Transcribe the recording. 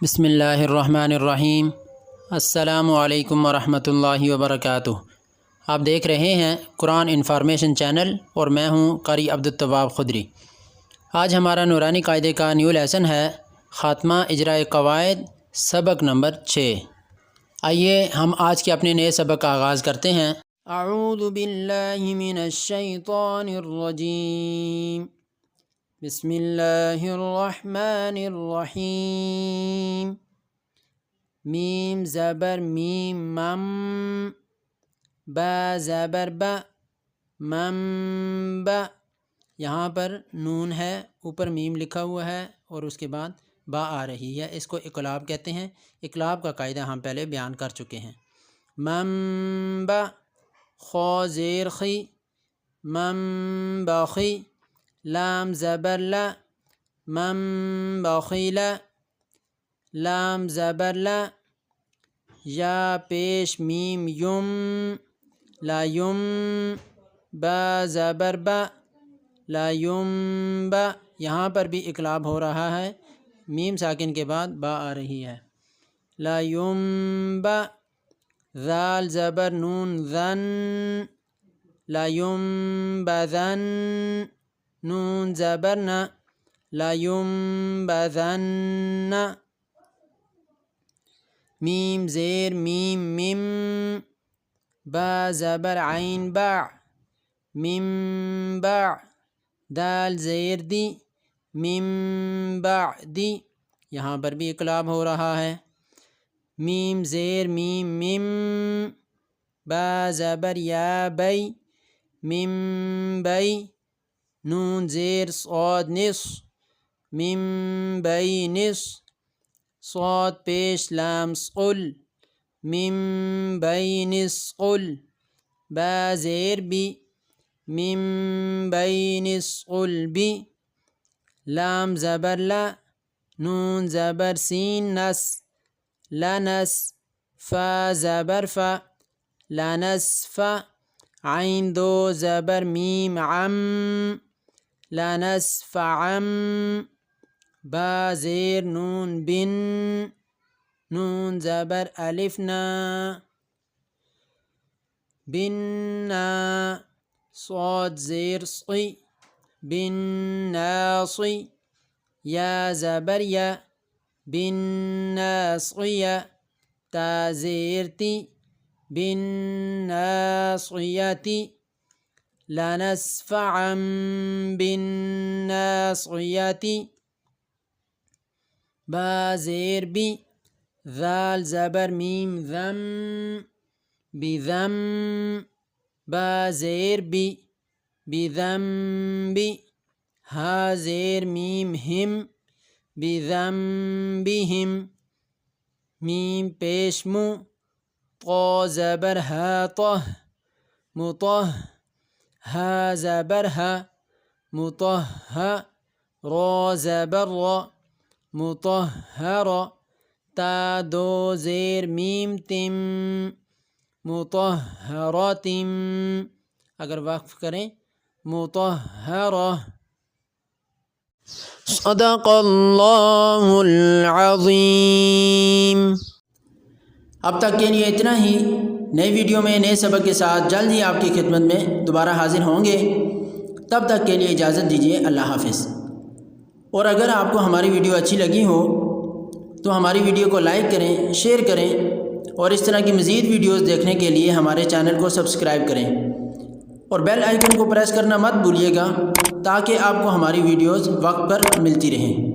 بسم اللہ الرحمن الرحیم۔ السلام علیکم ورحمۃ اللہ وبرکاتہ۔ آپ دیکھ رہے ہیں قرآن انفارمیشن چینل اور میں ہوں قاری عبدالتواب خدری۔ آج ہمارا نورانی قاعدے کا نیو لیسن ہے خاتمہ اجراء قواعد سبق نمبر 6۔ آئیے ہم آج کے اپنے نئے سبق کا آغاز کرتے ہیں۔ اعوذ باللہ من الشیطان الرجیم، بسم اللہ الرحمن الرحیم۔ میم زبر میم مم، با زبر با مم با۔ یہاں پر نون ہے، اوپر میم لکھا ہوا ہے اور اس کے بعد با آ رہی ہے، اس کو اقلاب کہتے ہیں۔ اقلاب کا قاعدہ ہم پہلے بیان کر چکے ہیں۔ مم با، خو زیر خی، مم باخی، لام زبر لا، مم باخیلا، لام زبر لا، یا پیش میم یم، لا یم، با زبر با، لا یم با۔ یہاں پر بھی اقلاب ہو رہا ہے، میم ساکن کے بعد با آ رہی ہے، لا یم با۔ ذال زبر نون ذن، لا یم بذن، نون زبر نا، لا ينبذن۔ میم زیر میم مم، با زبر عین باع، مم باع۔ دال زیر دی، مم بعدی، یہاں پر بھی اقلاب ہو رہا ہے۔ میم زیر میم مم، با زبر یا بی، مم بی۔ نون زیر صاد نص، مم بی نص، صاد پیش لام صقل، مم بی نص قل۔ با زیر بی، مم بی نص قل بی۔ لام زبر لا، نون زبر سین نس، لنس، فا زبر فا، لنس فا۔ عین دو زبر میم عم، لنس فعم۔ با زیر نون بن، نون زبر الف نا، بنا۔ صاد زیر صی، بن ناصی، یا زبر یا، بن ناصیہ۔ تا زیر تی، بن ناصیتی، لنسفعا بالناصیتی۔ با زیر بی، ذال زبر میم ذم، بذم۔ با زیر بی، بذنبی۔ ہا زیر میم ہم، بذنبہم۔ میم پیش مو، طا زبر ہا طہ، مطہ۔ ہا زبر ہا، مطہہ۔ را زبر را، مطہرہ۔ تا دو زیر میم تم، مطہرتم۔ اگر وقف کریں، مطہرہ۔ صدق اللہ العظیم۔ اب تک کے لیے اتنا ہی۔ نئی ویڈیو میں نئے سبق کے ساتھ جلد ہی آپ کی خدمت میں دوبارہ حاضر ہوں گے۔ تب تک کے لیے اجازت دیجیے، اللہ حافظ۔ اور اگر آپ کو ہماری ویڈیو اچھی لگی ہو تو ہماری ویڈیو کو لائک کریں، شیئر کریں اور اس طرح کی مزید ویڈیوز دیکھنے کے لیے ہمارے چینل کو سبسکرائب کریں اور بیل آئیکن کو پریس کرنا مت بھولیے گا تاکہ آپ کو ہماری ویڈیوز وقت پر ملتی رہیں۔